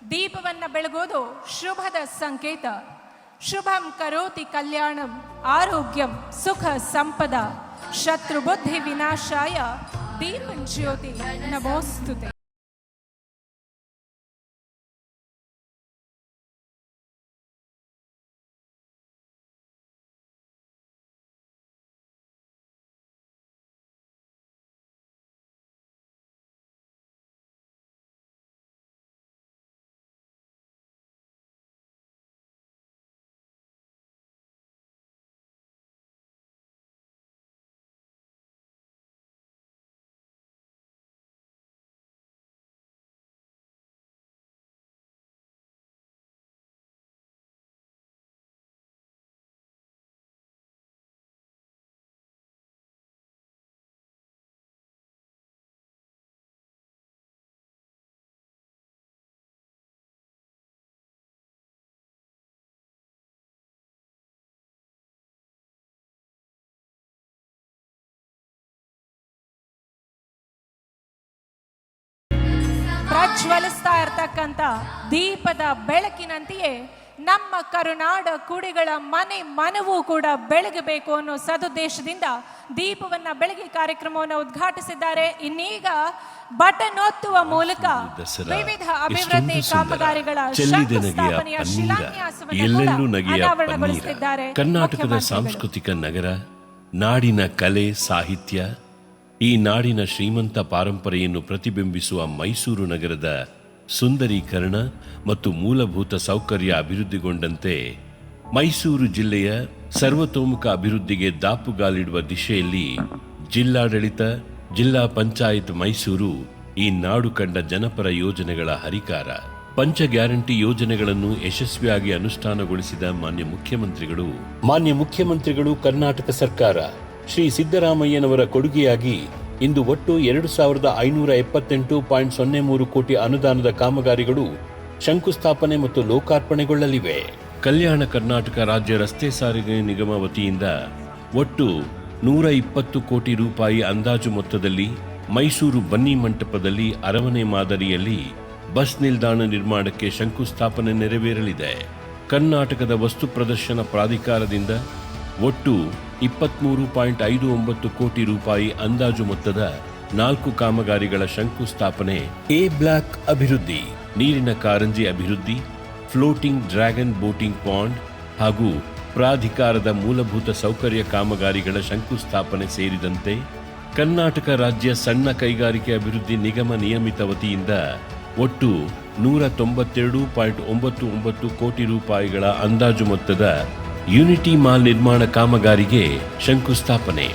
ದೀಪವನ್ನ ಬೆಳಗೋದು ಶುಭದ ಸಂಕೇತ. ಶುಭಂ ಕರೋತಿ ಕಲ್ಯಾಣಂ ಆರೋಗ್ಯಂ ಸುಖ ಸಂಪದ ಶತ್ರು ಬುದ್ಧಿ ವಿನಾಶಾಯ ದೀಪಂ ಜ್ಯೋತಿ ನಮೋಸ್ತುತೆ. ಪ್ರಜ್ವಲಿಸ್ತಾ ಇರ್ತಕ್ಕಂಥ ದೀಪದ ಬೆಳಕಿನಂತೆಯೇ ನಮ್ಮ ಕರುನಾಡ ಕುಡಿಗಳ ಮನೆ ಮನವೂ ಕೂಡ ಬೆಳಗಬೇಕು ಅನ್ನೋ ಸದುದ್ದೇಶದಿಂದ ದೀಪವನ್ನ ಬೆಳಗಿ ಕಾರ್ಯಕ್ರಮವನ್ನು ಉದ್ಘಾಟಿಸಿದ್ದಾರೆ. ಇನ್ನೀಗ ಬಟನ್ ಒತ್ತುವ ಮೂಲಕ ವಿವಿಧ ಅಭಿವೃದ್ಧಿ ಕಾಮಗಾರಿಗಳ ಶಂಕುಸ್ಥಾಪನೆಯ ಶಿಲಾನ್ಯಾಸವನ್ನು ಅನಾವರಣಗೊಳಿಸಿದ್ದಾರೆ. ಕರ್ನಾಟಕದ ಸಾಂಸ್ಕೃತಿಕ ನಗರ, ನಾಡಿನ ಕಲೆ ಸಾಹಿತ್ಯ, ಈ ನಾಡಿನ ಶ್ರೀಮಂತ ಪರಂಪರೆಯನ್ನು ಪ್ರತಿಬಿಂಬಿಸುವ ಮೈಸೂರು ನಗರದ ಸುಂದರೀಕರಣ ಮತ್ತು ಮೂಲಭೂತ ಸೌಕರ್ಯ ಅಭಿವೃದ್ಧಿಗೊಂಡಂತೆ ಮೈಸೂರು ಜಿಲ್ಲೆಯ ಸರ್ವತೋಮುಖ ಅಭಿವೃದ್ಧಿಗೆ ದಾಪುಗಾಲಿಡುವ ದಿಶೆಯಲ್ಲಿ ಜಿಲ್ಲಾಡಳಿತ, ಜಿಲ್ಲಾ ಪಂಚಾಯತ್ ಮೈಸೂರು ಈ ನಾಡು ಕಂಡ ಜನಪರ ಯೋಜನೆಗಳ ಹರಿಕಾರ. ಪಂಚ ಗ್ಯಾರಂಟಿ ಯೋಜನೆಗಳನ್ನು ಯಶಸ್ವಿಯಾಗಿ ಅನುಷ್ಠಾನಗೊಳಿಸಿದ ಮಾನ್ಯ ಮುಖ್ಯಮಂತ್ರಿಗಳು ಕರ್ನಾಟಕ ಸರ್ಕಾರ ಶ್ರೀ ಸಿದ್ದರಾಮಯ್ಯನವರ ಕೊಡುಗೆಯಾಗಿ ಇಂದು ಒಟ್ಟು 2578.03 ಕೋಟಿ ಅನುದಾನದ ಕಾಮಗಾರಿಗಳು ಶಂಕುಸ್ಥಾಪನೆ ಮತ್ತು ಲೋಕಾರ್ಪಣೆಗೊಳ್ಳಲಿವೆ. ಕಲ್ಯಾಣ ಕರ್ನಾಟಕ ರಾಜ್ಯ ರಸ್ತೆ ಸಾರಿಗೆ ನಿಗಮ ವತಿಯಿಂದ ಒಟ್ಟು 120 ಕೋಟಿ ರೂಪಾಯಿ ಅಂದಾಜು ಮೊತ್ತದಲ್ಲಿ ಮೈಸೂರು ಬನ್ನಿ ಮಂಟಪದಲ್ಲಿ ಅರಮನೆ ಮಾದರಿಯಲ್ಲಿ ಬಸ್ ನಿಲ್ದಾಣ ನಿರ್ಮಾಣಕ್ಕೆ ಶಂಕುಸ್ಥಾಪನೆ ನೆರವೇರಲಿದೆ. ಕರ್ನಾಟಕದ ವಸ್ತು ಪ್ರದರ್ಶನ ಪ್ರಾಧಿಕಾರದಿಂದ ಒಟ್ಟು 23.59 ಕೋಟಿ ರೂಪಾಯಿ ಅಂದಾಜು ಮೊತ್ತದ 4 ಕಾಮಗಾರಿಗಳ ಶಂಕುಸ್ಥಾಪನೆ. ಎ ಬ್ಲಾಕ್ ಅಭಿವೃದ್ಧಿ, ನೀರಿನ ಕಾರಂಜಿ ಅಭಿವೃದ್ಧಿ, ಫ್ಲೋಟಿಂಗ್ ಡ್ರ್ಯಾಗನ್ ಬೋಟಿಂಗ್ ಪಾಂಡ್ ಹಾಗೂ ಪ್ರಾಧಿಕಾರದ ಮೂಲಭೂತ ಸೌಕರ್ಯ ಕಾಮಗಾರಿಗಳ ಶಂಕುಸ್ಥಾಪನೆ ಸೇರಿದಂತೆ ಕರ್ನಾಟಕ ರಾಜ್ಯ ಸಣ್ಣ ಕೈಗಾರಿಕೆ ಅಭಿವೃದ್ಧಿ ನಿಗಮ ನಿಯಮಿತ ವತಿಯಿಂದ ಒಟ್ಟು 192.99 ಕೋಟಿ ರೂಪಾಯಿಗಳ ಅಂದಾಜು ಮೊತ್ತದ ಯೂನಿಟಿ ಮಾಲ್ ನಿರ್ಮಾಣ ಕಾಮಗಾರಿಗೆ ಶಂಕುಸ್ಥಾಪನೆ.